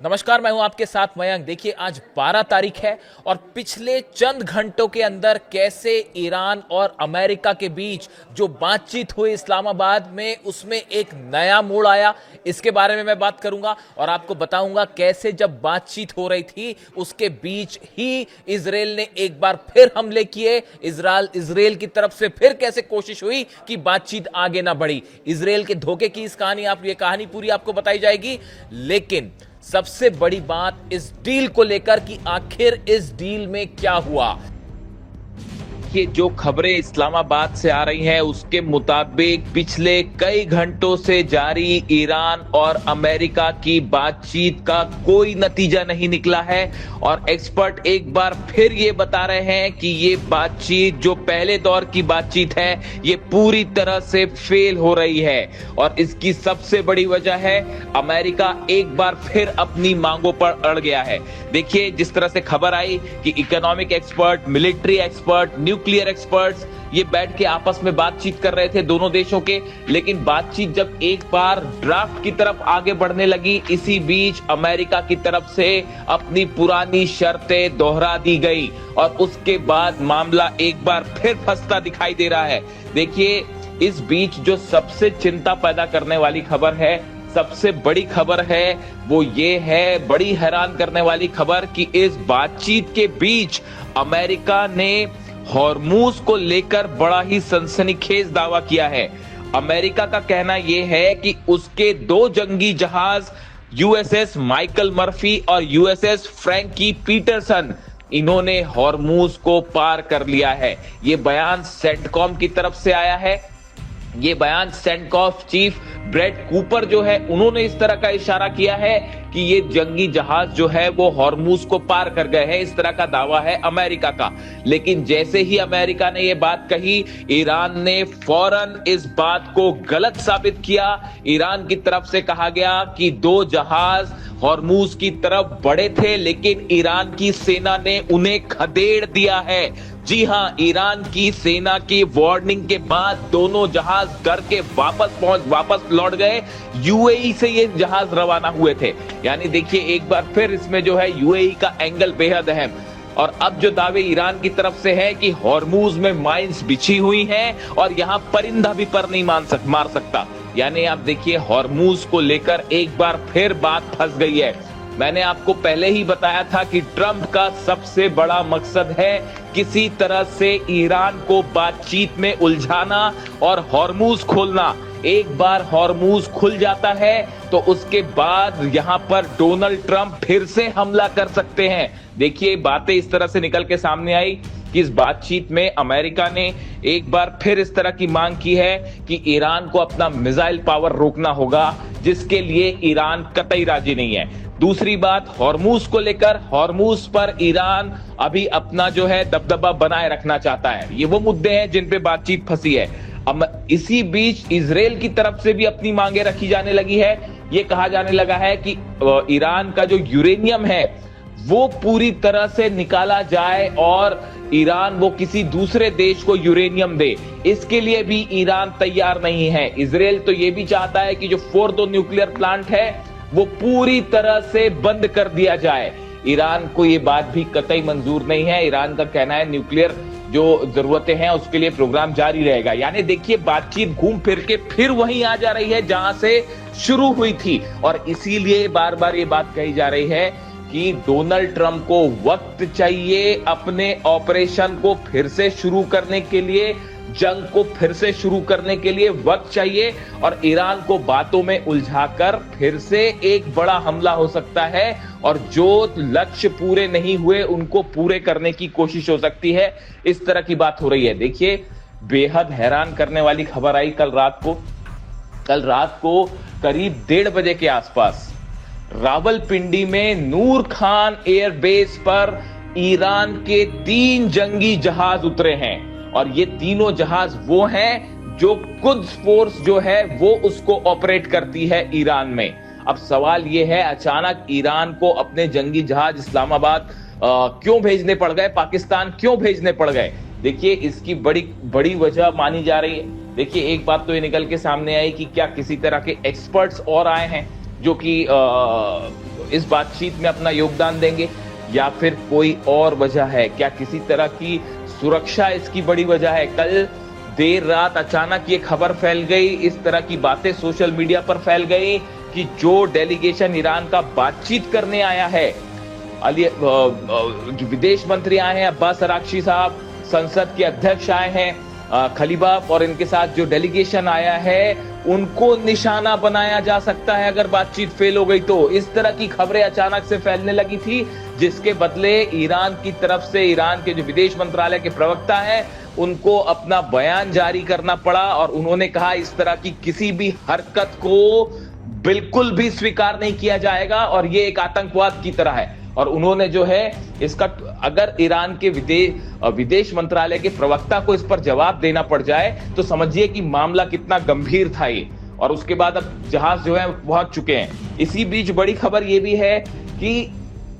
नमस्कार, मैं हूं आपके साथ मयंक। देखिए, आज 12 तारीख है और पिछले चंद घंटों के अंदर कैसे ईरान और अमेरिका के बीच जो बातचीत हुई इस्लामाबाद में, उसमें एक नया मोड़ आया। इसके बारे में मैं बात करूंगा और आपको बताऊंगा कैसे जब बातचीत हो रही थी उसके बीच ही इजराइल ने एक बार फिर हमले किए। इजराइल की तरफ से फिर कैसे कोशिश हुई कि बातचीत आगे ना बढ़ी। इजराइल के धोखे की इस कहानी ये कहानी पूरी आपको बताई जाएगी। लेकिन सबसे बड़ी बात इस डील को लेकर कि आखिर इस डील में क्या हुआ। ये जो खबरें इस्लामाबाद से आ रही हैं उसके मुताबिक पिछले कई घंटों से जारी ईरान और अमेरिका की बातचीत का कोई नतीजा नहीं निकला है और एक्सपर्ट एक बार फिर ये बता रहे हैं कि ये बातचीत जो पहले दौर की बातचीत है ये पूरी तरह से फेल हो रही है। और इसकी सबसे बड़ी वजह है अमेरिका एक बार फिर अपनी मांगों पर अड़ गया है। देखिए, जिस तरह से खबर आई कि economic expert, military expert, nuclear experts ये बैठ के आपस में बातचीत कर रहे थे दोनों देशों के, लेकिन बातचीत जब एक बार ड्राफ्ट की तरफ आगे बढ़ने लगी, इसी बीच अमेरिका की तरफ से अपनी पुरानी शर्तें दोहरा दी गई और उसके बाद मामला एक बार फिर फंसता दिखाई दे रहा है। देखिए, इस बीच जो सबसे चिंता पैदा करने वाली खबर है, सबसे बड़ी खबर है, वो ये है, बड़ी हैरान करने वाली खबर, कि इस बातचीत के बीच अमेरिका ने हॉर्मूज को लेकर बड़ा ही सनसनीखेज दावा किया है। अमेरिका का कहना यह है कि उसके दो जंगी जहाज यूएसएस माइकल मर्फी और यूएसएस फ्रैंकी पीटरसन, इन्होंने हॉर्मूज को पार कर लिया है। यह बयान सेंटकॉम की तरफ से आया है। ये बयान सेंटकॉम चीफ ब्रेट कूपर जो है, उन्होंने इस तरह का इशारा किया है कि ये जंगी जहाज जो है वो हॉर्मूज को पार कर गए हैं, इस तरह का दावा है अमेरिका का। लेकिन जैसे ही अमेरिका ने ये बात कही, ईरान ने फौरन इस बात को गलत साबित किया। ईरान की तरफ से कहा गया कि दो जहाज हॉर्मूज की तरफ बढ़े थे, लेकिन ईरान की सेना ने उन्हें खदेड़ दिया है। जी हां, ईरान की सेना की वार्निंग के बाद दोनों जहाज डर के वापस लौट गए। यूएई से ये जहाज रवाना हुए थे। यानी देखिए, एक बार फिर इसमें जो है यूएई का एंगल बेहद अहम। और अब जो दावे ईरान की तरफ से है कि हॉर्मूज में माइंस बिछी हुई हैं और यहां परिंदा भी पर नहीं मार सकता। यानी आप देखिए, हॉर्मूज को लेकर एक बार फिर बात फंस गई है। मैंने आपको पहले ही बताया था कि ट्रंप का सबसे बड़ा मकसद है किसी तरह से ईरान को बातचीत में उलझाना और हॉर्मूज खोलना। एक बार हॉर्मूज खुल जाता है तो उसके बाद यहां पर डोनाल्ड ट्रंप फिर से हमला कर सकते हैं। देखिए, बातें इस तरह से निकल के सामने आई कि इस बातचीत में अमेरिका ने एक बार फिर इस तरह की मांग की है कि ईरान को अपना मिसाइल पावर रोकना होगा, जिसके लिए ईरान कतई राजी नहीं है। दूसरी बात, हॉर्मूज को लेकर, हॉर्मूज पर ईरान अभी अपना जो है दबदबा बनाए रखना चाहता है। ये वो मुद्दे हैं जिन पे बातचीत फंसी है। अब इसी बीच इजराइल की तरफ से भी अपनी मांगे रखी जाने लगी है। ये कहा जाने लगा है कि ईरान का जो यूरेनियम है वो पूरी तरह से निकाला जाए और ईरान वो किसी दूसरे देश को यूरेनियम दे। इसके लिए भी ईरान तैयार नहीं है। इजराइल तो ये भी चाहता है कि जो फोर्दो न्यूक्लियर प्लांट है वो पूरी तरह से बंद कर दिया जाए। ईरान को ये बात भी कतई मंजूर नहीं है। ईरान का कहना है न्यूक्लियर जो जरूरतें हैं उसके लिए प्रोग्राम जारी रहेगा। यानी देखिए, बातचीत घूम फिर के फिर वहीं आ जा रही है जहां से शुरू हुई थी। और इसीलिए बार बार ये बात कही जा रही है कि डोनाल्ड ट्रंप को वक्त चाहिए अपने ऑपरेशन को फिर से शुरू करने के लिए, जंग को फिर से शुरू करने के लिए वक्त चाहिए और ईरान को बातों में उलझाकर फिर से एक बड़ा हमला हो सकता है और जो लक्ष्य पूरे नहीं हुए उनको पूरे करने की कोशिश हो सकती है। इस तरह की बात हो रही है। देखिए, बेहद हैरान करने वाली खबर आई कल रात को करीब 1:30 बजे के आसपास रावलपिंडी में नूर खान एयरबेस पर ईरान के 3 जंगी जहाज उतरे हैं और ये तीनों जहाज वो हैं जो कुद्स फोर्स जो है वो उसको ऑपरेट करती है ईरान में। अब सवाल ये है, अचानक ईरान को अपने जंगी जहाज इस्लामाबाद क्यों भेजने पड़ गए, पाकिस्तान क्यों भेजने पड़ गए? देखिए, इसकी बड़ी वजह मानी जा रही है। देखिए, एक बात तो ये निकल के सामने आई कि क्या किसी तरह के एक्सपर्ट्स और आए हैं जो कि इस बातचीत में अपना योगदान देंगे, या फिर कोई और वजह है? क्या किसी तरह की सुरक्षा इसकी बड़ी वजह है? कल देर रात अचानक ये खबर फैल गई, इस तरह की बातें सोशल मीडिया पर फैल गई कि जो डेलीगेशन ईरान का बातचीत करने आया है, जो विदेश मंत्री आए हैं अब्बास अराक्ची साहब, संसद के अध्यक्ष आए हैं खलीबाफ, और इनके साथ जो डेलीगेशन आया है उनको निशाना बनाया जा सकता है अगर बातचीत फेल हो गई तो। इस तरह की खबरें अचानक से फैलने लगी थी, जिसके बदले ईरान की तरफ से ईरान के जो विदेश मंत्रालय के प्रवक्ता हैं उनको अपना बयान जारी करना पड़ा, और उन्होंने कहा इस तरह की किसी भी हरकत को बिल्कुल भी स्वीकार नहीं किया जाएगा और ये एक आतंकवाद की तरह है। और उन्होंने जो है इसका, अगर ईरान के विदेश मंत्रालय के प्रवक्ता को इस पर जवाब देना पड़ जाए तो समझिए कि मामला कितना गंभीर था ये। और उसके बाद अब जहाज जो है पहुंच चुके हैं। इसी बीच बड़ी खबर ये भी है कि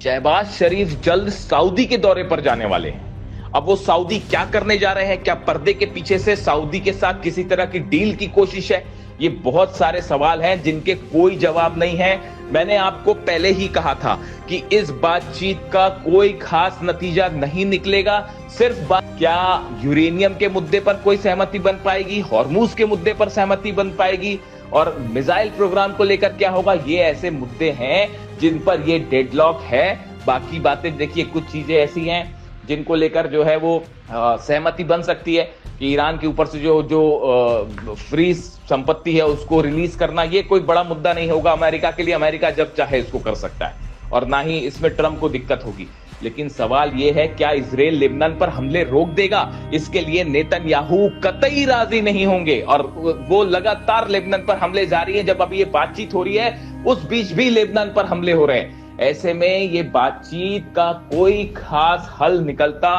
शहबाज शरीफ जल्द सऊदी के दौरे पर जाने वाले हैं। अब वो सऊदी क्या करने जा रहे हैं? क्या पर्दे के पीछे से सऊदी के साथ किसी तरह की डील की कोशिश है? ये बहुत सारे सवाल हैं जिनके कोई जवाब नहीं है। मैंने आपको पहले ही कहा था कि इस बातचीत का कोई खास नतीजा नहीं निकलेगा। सिर्फ क्या यूरेनियम के मुद्दे पर कोई सहमति बन पाएगी, हॉर्मूज के मुद्दे पर सहमति बन पाएगी, और मिसाइल प्रोग्राम को लेकर क्या होगा, ये ऐसे मुद्दे हैं जिन पर ये डेडलॉक है। बाकी बातें देखिए, कुछ चीजें ऐसी हैं जिनको लेकर जो है वो सहमति बन सकती है कि ईरान के ऊपर से जो फ्री संपत्ति है उसको रिलीज करना, ये कोई बड़ा मुद्दा नहीं होगा अमेरिका के लिए। अमेरिका जब चाहे इसको कर सकता है और ना ही इसमें ट्रंप को दिक्कत होगी। लेकिन सवाल ये है, क्या इजराइल लेबनान पर हमले रोक देगा? इसके लिए नेतन्याहू कतई राजी नहीं होंगे और वो लगातार लेबनान पर हमले जारी हैं। जब अभी ये बातचीत हो रही है उस बीच भी लेबनान पर हमले हो रहे हैं। ऐसे में ये बातचीत का कोई खास हल निकलता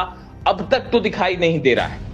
अब तक तो दिखाई नहीं दे रहा है।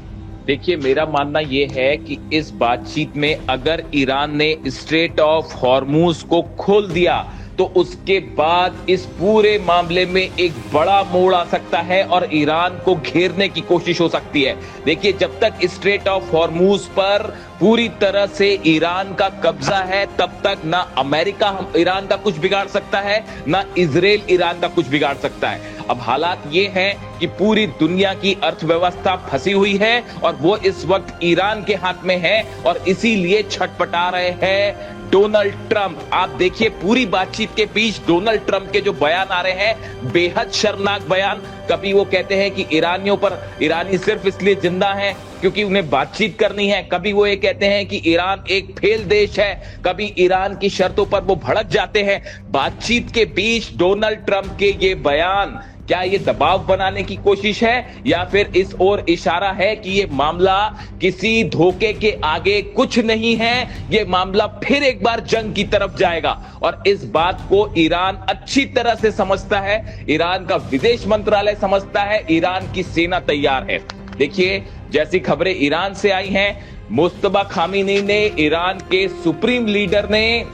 देखिए, मेरा मानना यह है कि इस बातचीत में अगर ईरान ने स्ट्रेट ऑफ हॉर्मूज को खोल दिया तो उसके बाद इस पूरे मामले में एक बड़ा मोड़ आ सकता है और ईरान को घेरने की कोशिश हो सकती है। देखिए, जब तक स्ट्रेट ऑफ हॉर्मूज पर पूरी तरह से ईरान का कब्जा है तब तक ना अमेरिका ईरान का कुछ बिगाड़ सकता है, ना इजराइल ईरान का कुछ बिगाड़ सकता है। अब हालात ये हैं कि पूरी दुनिया की अर्थव्यवस्था फंसी हुई है और वो इस वक्त ईरान के हाथ में है और इसीलिए छटपटा रहे हैं डोनाल्ड ट्रंप। आप देखिए, पूरी बातचीत के बीच डोनाल्ड ट्रंप के जो बयान आ रहे हैं, बेहद शर्मनाक बयान। कभी वो कहते हैं कि ईरानी सिर्फ इसलिए जिंदा हैं क्योंकि उन्हें बातचीत करनी है, कभी वो ये कहते हैं कि ईरान एक फेल देश है, कभी ईरान की शर्तों पर वो भड़क जाते हैं। बातचीत के बीच डोनाल्ड ट्रंप के ये बयान, क्या ये दबाव बनाने की कोशिश है या फिर इस ओर इशारा है कि ये मामला किसी धोखे के आगे कुछ नहीं है, ये मामला फिर एक बार जंग की तरफ जाएगा? और इस बात को ईरान अच्छी तरह से समझता है, ईरान का विदेश मंत्रालय समझता है, ईरान की सेना तैयार है। देखिए, जैसी खबरें ईरान से आई हैं, मुस्तफा खामेनी ने, ईरान के सुप्रीम लीडर ने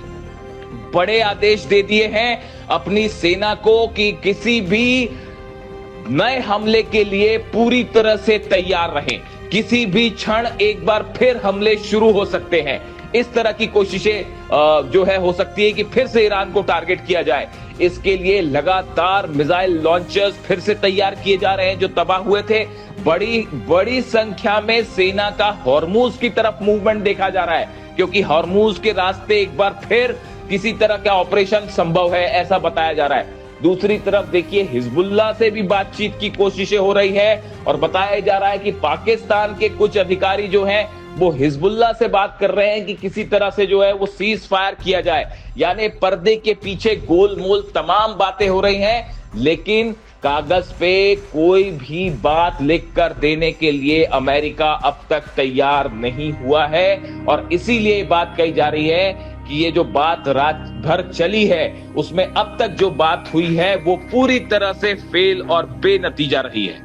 बड़े आदेश दे दिए हैं अपनी सेना को कि किसी भी नए हमले के लिए पूरी तरह से तैयार रहें। किसी भी क्षण एक बार फिर हमले शुरू हो सकते हैं। इस तरह की कोशिशें जो है हो सकती है कि फिर से ईरान को टारगेट किया जाए। इसके लिए लगातार मिसाइल लॉन्चर्स फिर से तैयार किए जा रहे हैं जो तबाह हुए थे। बड़ी संख्या में सेना का हॉर्मूज की तरफ मूवमेंट देखा जा रहा है क्योंकि हॉर्मूज के रास्ते एक बार फिर किसी तरह का ऑपरेशन संभव है, ऐसा बताया जा रहा है। दूसरी तरफ देखिए, हिजबुल्लाह से भी बातचीत की कोशिशें हो रही है और बताया जा रहा है कि पाकिस्तान के कुछ अधिकारी जो हैं वो हिजबुल्लाह से बात कर रहे हैं कि किसी तरह से जो है वो सीज फायर किया जाए। यानी पर्दे के पीछे गोलमोल तमाम बातें हो रही हैं, लेकिन कागज पे कोई भी बात लिख कर देने के लिए अमेरिका अब तक तैयार नहीं हुआ है। और इसीलिए बात कही जा रही है कि ये जो बात रात भर चली है उसमें अब तक जो बात हुई है वो पूरी तरह से फेल और बेनतीजा रही है।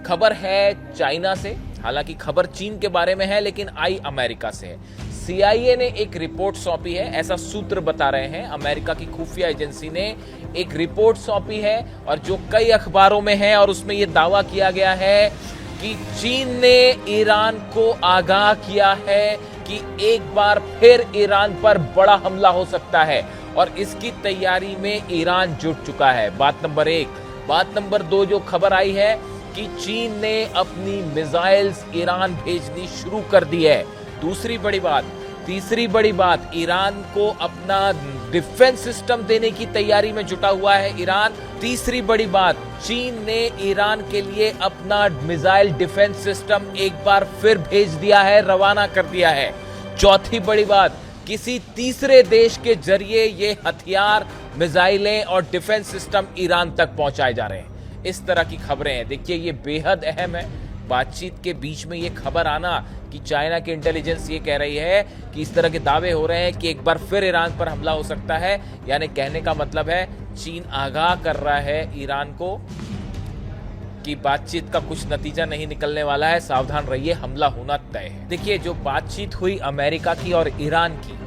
खबर है चाइना से, हालांकि खबर चीन के बारे में है लेकिन आई अमेरिका से है। CIA ने एक रिपोर्ट सौंपी है, ऐसा सूत्र बता रहे हैं। अमेरिका की खुफिया एजेंसी ने एक रिपोर्ट सौंपी है और जो कई अखबारों में है और उसमें यह दावा किया गया है कि चीन ने ईरान को आगाह किया है कि एक बार फिर ईरान पर बड़ा हमला हो सकता है और इसकी तैयारी में ईरान जुट चुका है। बात नंबर 1। बात नंबर 2 जो खबर आई है कि चीन ने अपनी मिसाइल्स ईरान भेजनी शुरू कर दी है। दूसरी बड़ी बात, तीसरी बड़ी बात, ईरान को अपना डिफेंस सिस्टम देने की तैयारी में जुटा हुआ है ईरान। तीसरी बड़ी बात, चीन ने ईरान के लिए अपना मिसाइल डिफेंस सिस्टम एक बार फिर भेज दिया है, रवाना कर दिया है। चौथी बड़ी बात, किसी तीसरे देश के जरिए ये हथियार, मिसाइलें और डिफेंस सिस्टम ईरान तक पहुंचाए जा रहे हैं। इस तरह की खबरें हैं। देखिए ये बेहद अहम है। बातचीत के बीच में ये खबर आना कि चाइना की इंटेलिजेंस ये कह रही है कि इस तरह के दावे हो रहे हैं कि एक बार फिर ईरान पर हमला हो सकता है, यानी कहने का मतलब है चीन आगाह कर रहा है ईरान को कि बातचीत का कुछ नतीजा नहीं निकलने वाला है, सावधान रहिए, हमला होना तय है। देखिए जो बातचीत हुई अमेरिका की और ईरान की,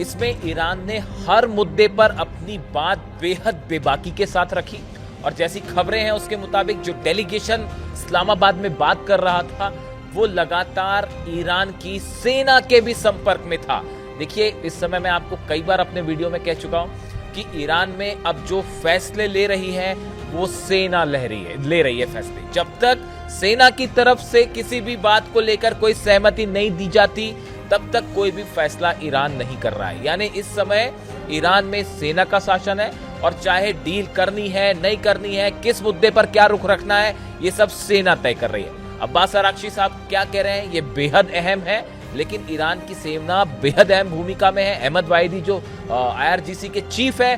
इसमें ईरान ने हर मुद्दे पर अपनी बात बेहद बेबाकी के साथ रखी और जैसी खबरें हैं उसके मुताबिक जो डेलीगेशन इस्लामाबाद में बात कर रहा था वो लगातार ईरान की सेना के भी संपर्क में था। देखिए इस समय मैं आपको कई बार अपने वीडियो में कह चुका हूं कि ईरान में अब जो फैसले ले रही है वो सेना ले रही है फैसले। जब तक सेना की तरफ से किसी भी बात को लेकर कोई सहमति नहीं दी जाती तब तक कोई भी फैसला ईरान नहीं कर रहा है। यानी इस समय ईरान में सेना का शासन है और चाहे डील करनी है नहीं करनी है, किस मुद्दे पर क्या रुख रखना है, ये सब सेना तय कर रही है। अब्बास अरागची साहब क्या कह रहे हैं ये बेहद अहम है, लेकिन ईरान की सेना बेहद अहम भूमिका में है। अहमद वाहिदी जो IRGC के चीफ है,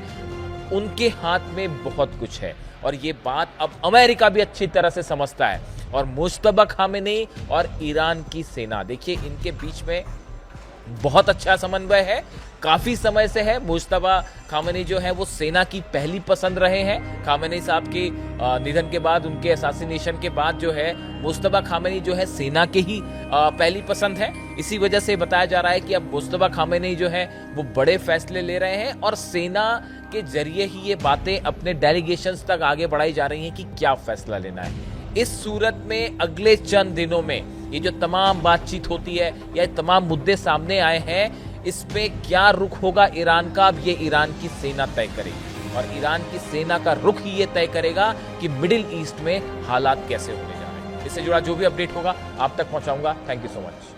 उनके हाथ में बहुत कुछ है और ये बात अब अमेरिका भी अच्छी तरह से समझता है। और मुश्तबा खामेनी और ईरान की सेना, देखिए इनके बीच में बहुत अच्छा समन्वय है, काफी समय से है। मुश्तबा खामेनी जो है वो सेना की पहली पसंद रहे हैं। खामेनी साहब के निधन के बाद, उनके असैसिनेशन के बाद जो है मुश्तबा खामेनी जो है सेना के ही पहली पसंद है। इसी वजह से बताया जा रहा है कि अब मुश्तबा खामेनी जो है वो बड़े फैसले ले रहे हैं और सेना के जरिए ही ये बातें अपने डेलीगेशंस तक आगे बढ़ाई जा रही हैं कि क्या फैसला लेना है। इस सूरत में अगले चंद दिनों में ये जो तमाम बातचीत होती है या तमाम मुद्दे सामने आए हैं, इस पे क्या रुख होगा ईरान का, अब ये ईरान की सेना तय करेगी और ईरान की सेना का रुख ही ये तय करेगा कि मिडिल ईस्ट में हालात कैसे होने जा रहे हैं। इससे जुड़ा जो भी अपडेट होगा आप तक पहुंचाऊंगा। Thank you so much.